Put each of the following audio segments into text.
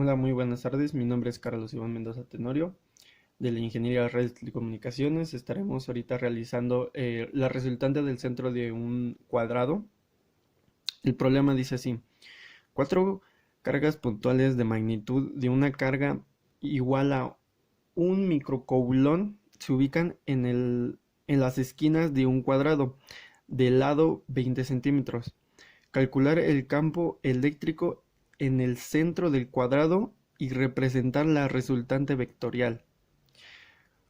Hola, muy buenas tardes. Mi nombre es Carlos Iván Mendoza Tenorio, de la Ingeniería de Redes y Telecomunicaciones. Estaremos ahorita realizando la resultante del centro de un cuadrado. El problema dice así: cuatro cargas puntuales de magnitud de una carga igual a un microcoulomb se ubican en las esquinas de un cuadrado, del lado 20 centímetros. Calcular el campo eléctrico en el centro del cuadrado y representar la resultante vectorial.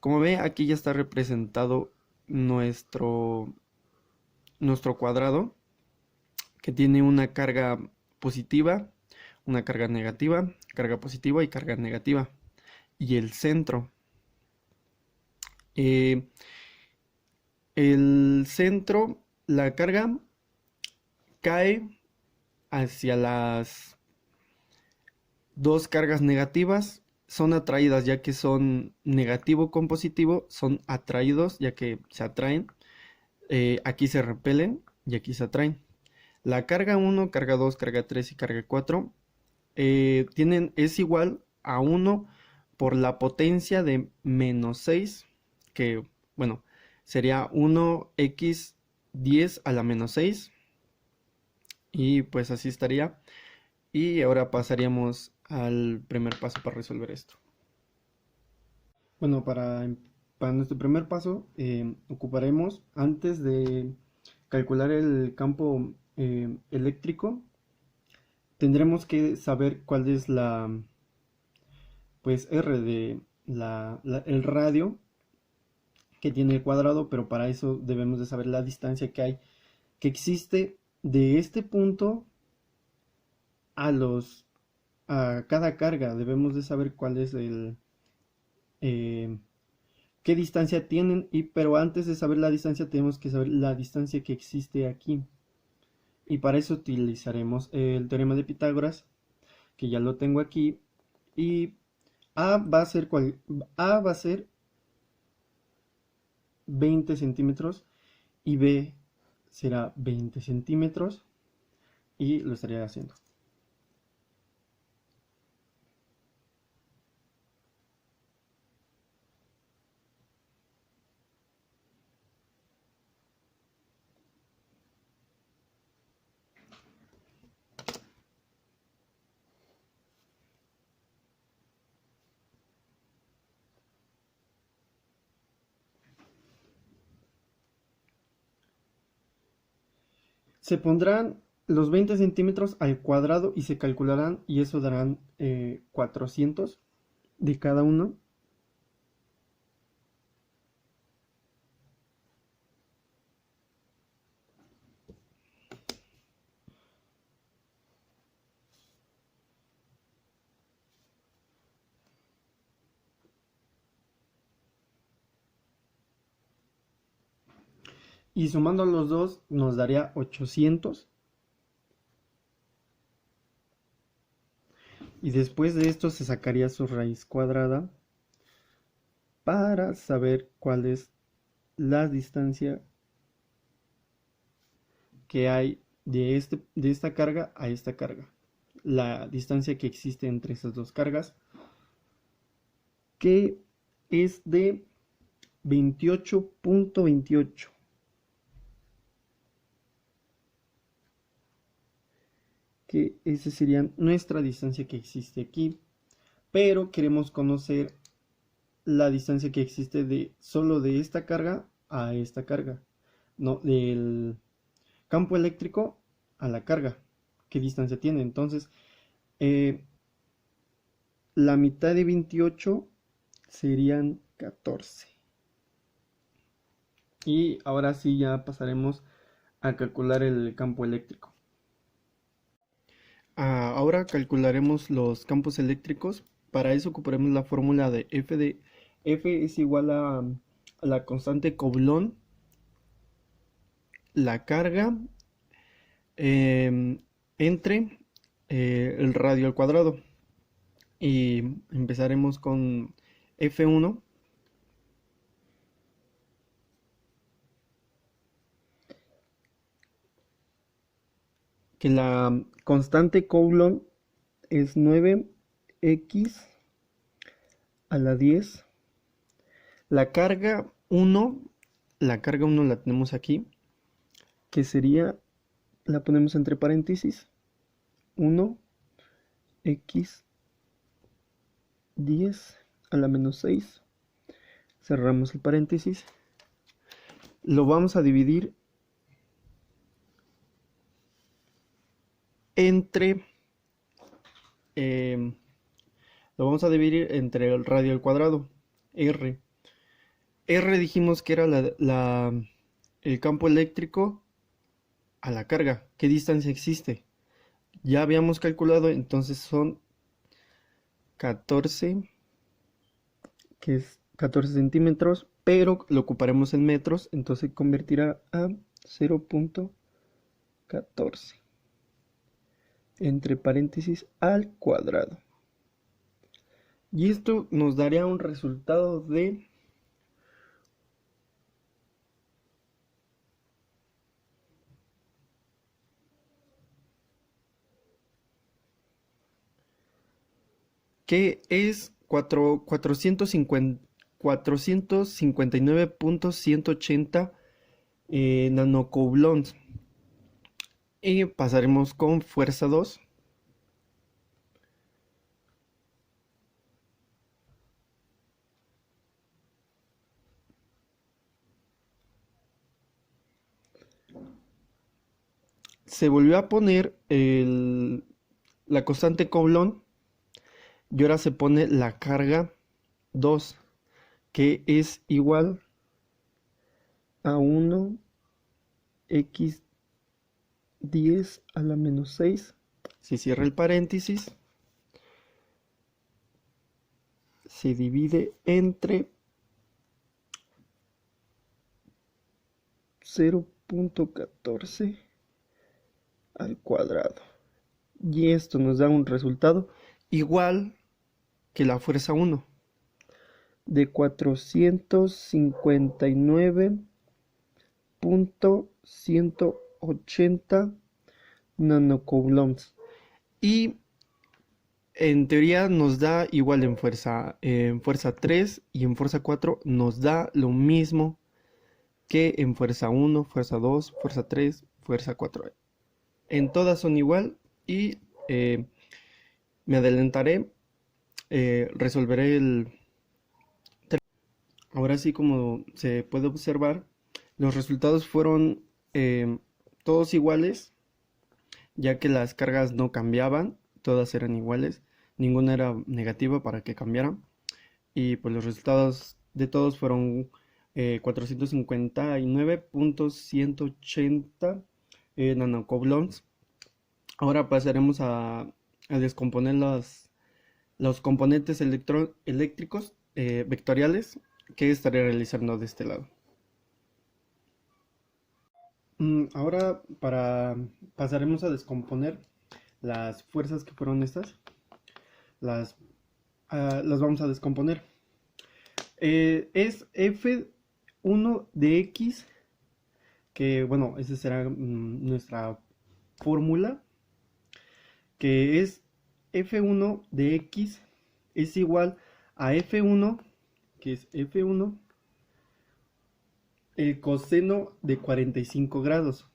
Como ve, aquí ya está representado nuestro, nuestro cuadrado, que tiene una carga positiva, una carga positiva y carga negativa. Y el centro. Eh, el centro, la carga cae hacia las dos cargas negativas, son atraídas ya que son negativo con positivo, son atraídos ya que se atraen, aquí se repelen y aquí se atraen. La carga 1, carga 2, carga 3 y carga 4 es igual a 1 por la potencia de menos 6, que bueno, sería 1x10 a la menos 6, y pues así estaría. Y ahora pasaríamos al primer paso para resolver esto. Bueno, para nuestro primer paso ocuparemos, antes de calcular el campo eléctrico, tendremos que saber cuál es pues R de el radio que tiene el cuadrado, pero para eso debemos de saber la distancia que existe de este punto a a cada carga. Debemos de saber cuál es eh, qué distancia tienen, pero antes de saber la distancia tenemos que saber la distancia que existe aquí. Y para eso utilizaremos el teorema de Pitágoras, que ya lo tengo aquí. Y A va a ser 20 centímetros y B será 20 centímetros, y lo estaría haciendo. Se pondrán los 20 centímetros al cuadrado y se calcularán, y eso darán 400 de cada uno. Y sumando los dos nos daría 800. Y después de esto se sacaría su raíz cuadrada para saber cuál es la distancia que hay de esta carga a esta carga. La distancia que existe entre esas dos cargas, que es de 28.28. Que esa sería nuestra distancia que existe aquí. Pero queremos conocer la distancia que existe de solo de esta carga a esta carga. No, del campo eléctrico a la carga. ¿Qué distancia tiene? Entonces, eh, la mitad de 28 serían 14. Y ahora sí ya pasaremos a calcular el campo eléctrico. Ahora calcularemos los campos eléctricos. Para eso ocuparemos la fórmula de F es igual a la constante Coulomb, la carga entre el radio al cuadrado. Y empezaremos con F1, que la constante Coulomb es 9 x a la 10. La carga 1, la tenemos aquí, que sería, la ponemos entre paréntesis, 1 x 10 a la menos 6. Cerramos el paréntesis. Lo vamos a dividir entre el radio al cuadrado, R. R dijimos que era el campo eléctrico a la carga. ¿Qué distancia existe? Ya habíamos calculado, entonces son 14, que es 14 centímetros, pero lo ocuparemos en metros, entonces convertirá a 0.14 entre paréntesis al cuadrado. Y esto nos daría un resultado de que es 459.180 nanocoulombs. Y pasaremos con fuerza 2. Se volvió a poner la constante Coulomb y ahora se pone la carga 2, que es igual a 1 x 10 a la menos 6. Si cierra el paréntesis, se divide entre 0.14 al cuadrado. Y esto nos da un resultado igual que la fuerza 1, de 459.180 nanocoulombs. Y en teoría nos da igual en fuerza 3 y en fuerza 4 nos da lo mismo que en fuerza 1, fuerza 2, fuerza 3, fuerza 4. En todas son igual y me adelantaré, resolveré el... Ahora sí, como se puede observar, los resultados fueron todos iguales, ya que las cargas no cambiaban, todas eran iguales, ninguna era negativa para que cambiara. Y pues los resultados de todos fueron 459.180 nanocoulombs. Ahora pasaremos a descomponer los componentes eléctricos vectoriales que estaré realizando de este lado. Ahora pasaremos a descomponer las fuerzas que fueron estas. Las vamos a descomponer. Es F1 de X, que bueno, esa será nuestra fórmula, que es F1 de X es igual a F1, que es F1, el coseno de 45 grados.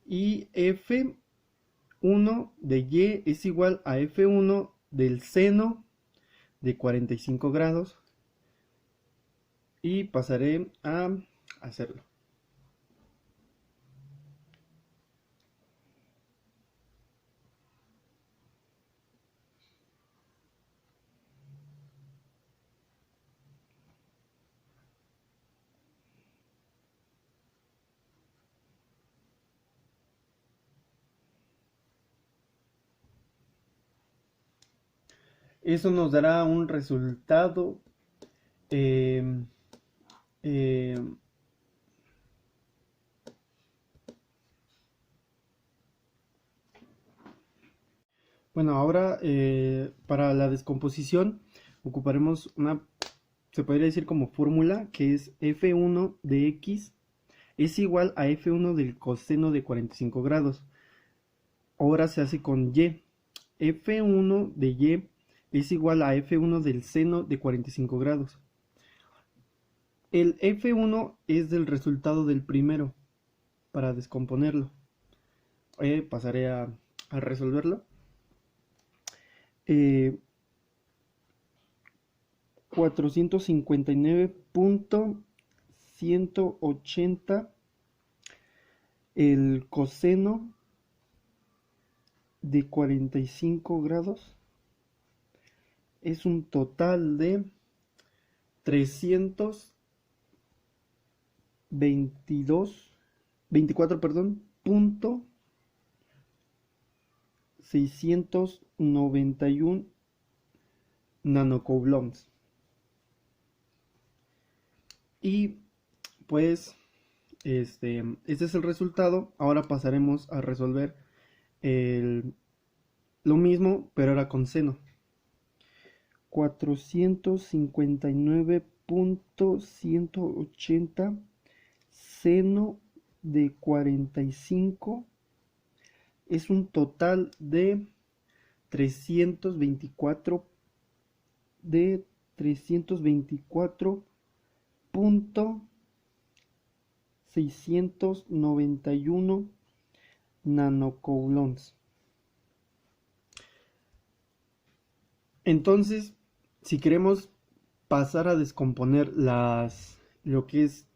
Y F1 de Y es igual a F1 del seno de 45 grados. Y pasaré a hacerlo. Eso nos dará un resultado bueno, ahora para la descomposición ocuparemos se podría decir como fórmula, que es F1 de X es igual a F1 del coseno de 45 grados. Ahora se hace con Y. F1 de Y es igual a F1 del seno de 45 grados. El F1 es del resultado del primero, para descomponerlo. Pasaré a resolverlo. 459.180 el coseno de 45 grados es un total de 24, perdón, punto 691 nanocoulombs. Y pues este es el resultado. Ahora pasaremos a resolver lo mismo, pero ahora con seno. 459.180 seno de 45 es un total de 324.691 nanocoulombs. Entonces, si queremos pasar a descomponer lo que es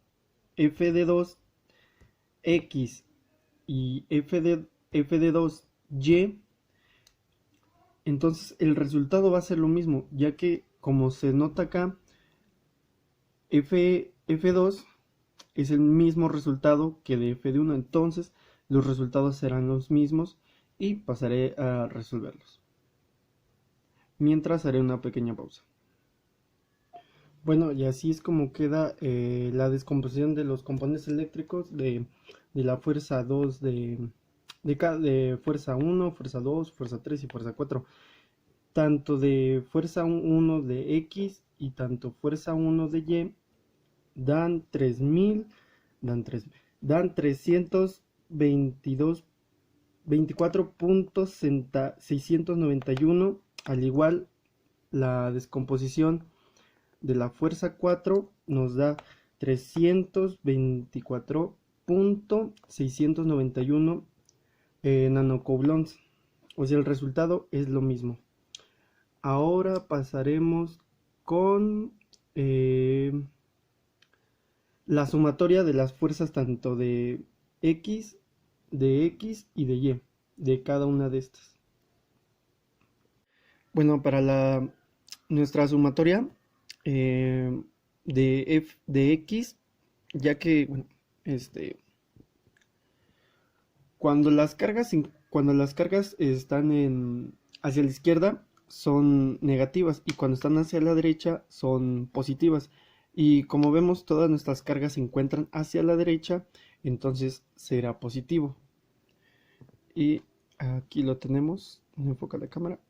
f de 2x y f de 2y, entonces el resultado va a ser lo mismo, ya que como se nota acá, f2 es el mismo resultado que de f de 1, entonces los resultados serán los mismos y pasaré a resolverlos. Mientras haré una pequeña pausa. Bueno, y así es como queda la descomposición de los componentes eléctricos de la fuerza 2 de fuerza 1, fuerza 2, fuerza 3 y fuerza 4. Tanto de fuerza 1 de X y tanto fuerza 1 de Y dan 322.691, al igual la descomposición de la fuerza 4 nos da 324.691 nanocoulombs. O sea, el resultado es lo mismo. Ahora pasaremos con la sumatoria de las fuerzas tanto de X y de Y, de cada una de estas. Bueno, para nuestra sumatoria de X, ya que bueno, cuando las cargas están hacia la izquierda son negativas y cuando están hacia la derecha son positivas. Y como vemos, todas nuestras cargas se encuentran hacia la derecha, entonces será positivo. Y aquí lo tenemos, me enfoca la cámara.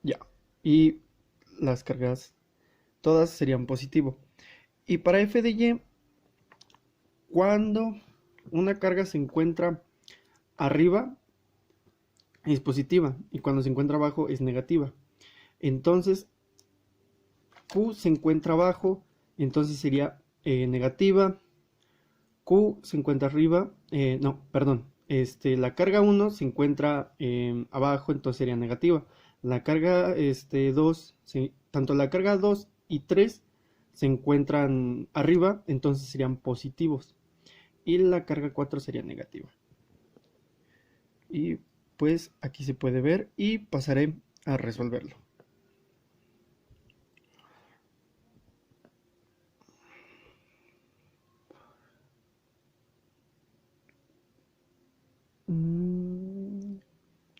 Ya. Y las cargas todas serían positivo. Y para f de y, cuando una carga se encuentra arriba es positiva y cuando se encuentra abajo es negativa. Entonces Q se encuentra abajo, entonces sería negativa. Q se encuentra arriba, no, perdón, la carga 1 se encuentra abajo, entonces sería negativa. La carga 2, tanto la carga 2 y 3 se encuentran arriba, entonces serían positivos. Y la carga 4 sería negativa. Y pues aquí se puede ver y pasaré a resolverlo. Mm,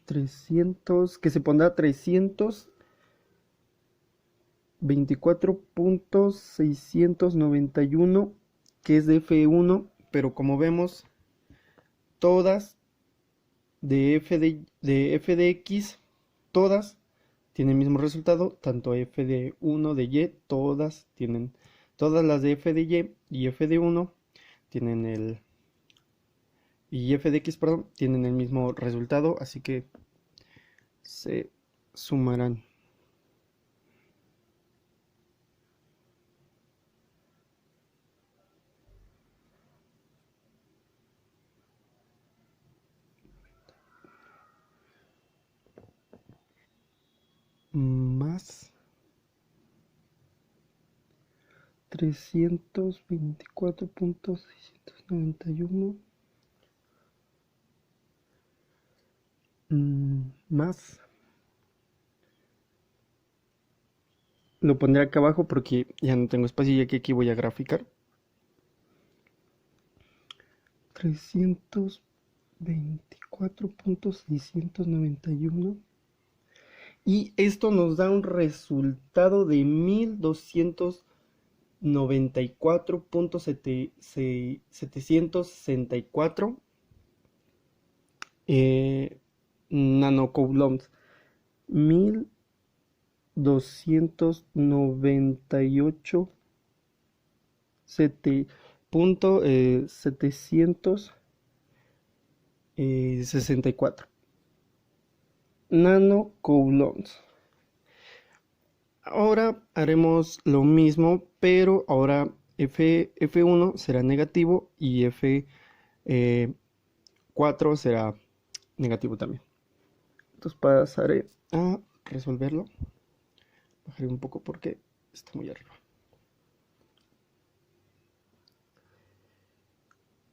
300, que se pondrá 324.691, que es de F1, pero como vemos, todas de f de X, todas tienen el mismo resultado, tanto f de 1 de Y, todas las de f de Y f de 1 tienen y f de X, perdón, tienen el mismo resultado, así que se sumarán. más 324.691 más, lo pondré acá abajo porque ya no tengo espacio, ya que aquí voy a graficar. 324.691, y esto nos da un resultado de 1294.764 nanocoulombs. 1298 764 nanocoulombs. Ahora haremos lo mismo, pero ahora F1 será negativo y F4 será negativo también. Entonces pasaré a resolverlo. Bajaré un poco porque está muy arriba.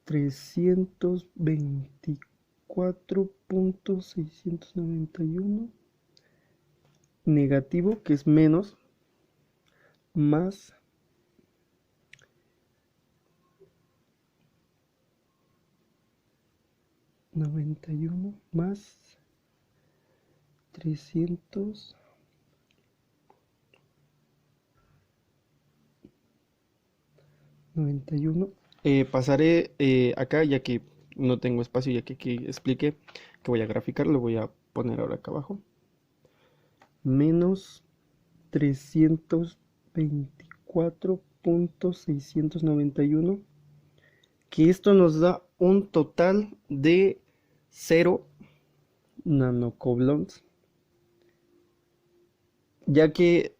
324.691 negativo, que es menos, más 91 más 391. Pasaré acá, ya que no tengo espacio, ya que aquí expliqué que voy a graficar, lo voy a poner ahora acá abajo. Menos 324.691, que esto nos da un total de 0 nanocoulombs, ya que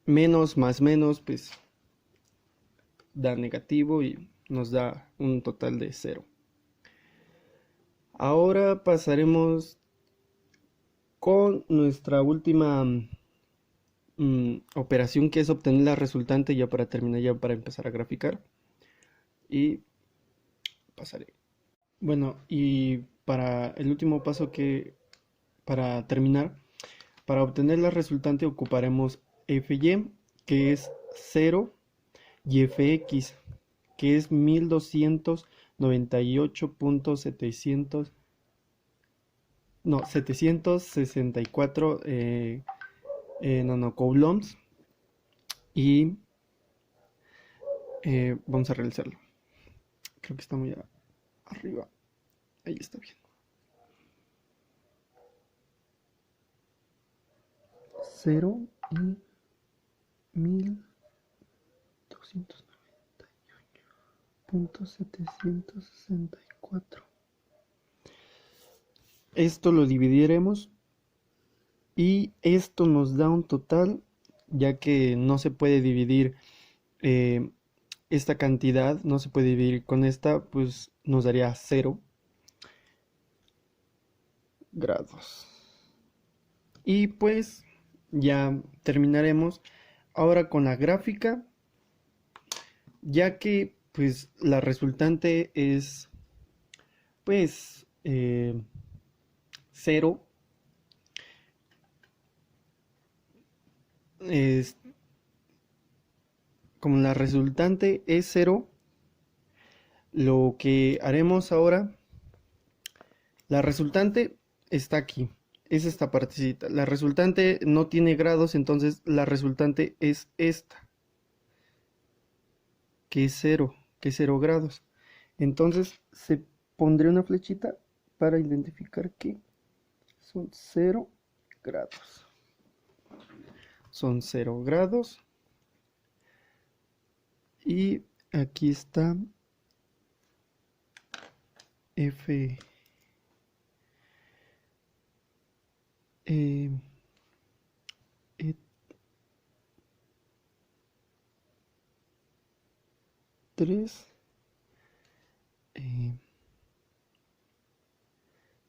menos más menos pues da negativo y nos da un total de 0. Ahora pasaremos con nuestra última operación, que es obtener la resultante, ya para terminar, ya para empezar a graficar. Y pasaré. Bueno, y para el último paso, que para terminar, para obtener la resultante ocuparemos Fy, que es 0, y Fx, que es 764 nanocoulombs. Y vamos a realizarlo. Creo que está muy arriba. Ahí está bien. 0 y 1298.764. Esto lo dividiremos y esto nos da un total, ya que no se puede dividir esta cantidad, no se puede dividir con esta, pues nos daría 0 grados. Y pues ya terminaremos ahora con la gráfica, ya que pues la resultante es pues 0. Como la resultante es 0, lo que haremos ahora, la resultante está aquí, es esta partecita. La resultante no tiene grados, entonces la resultante es esta, que es 0 grados. Entonces se pondré una flechita para identificar que son 0 grados. Son 0 grados. Y aquí está F. E3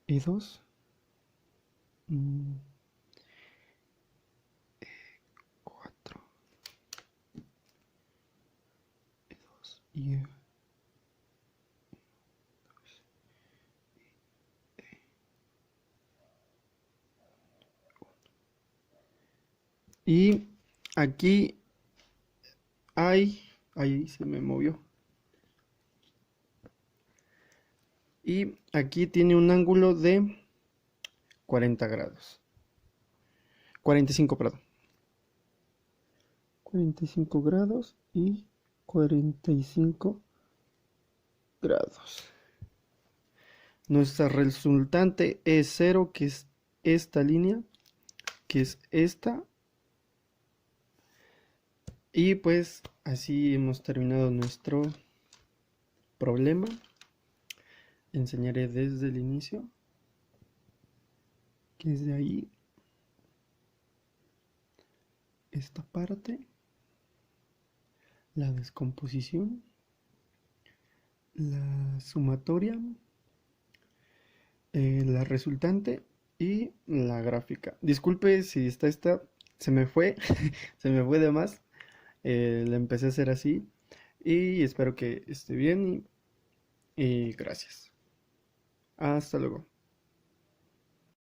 E2 Y y aquí ahí se me movió. Y aquí tiene un ángulo de 40 grados. 45, perdón. 45 grados y 45 grados. Nuestra resultante es 0, que es esta línea, que es esta. Y pues así hemos terminado nuestro problema. Enseñaré desde el inicio, que es de ahí, esta parte, la descomposición, la sumatoria, la resultante y la gráfica. Disculpe si esta se me fue, se me fue de más. La empecé a hacer así y espero que esté bien y gracias. Hasta luego.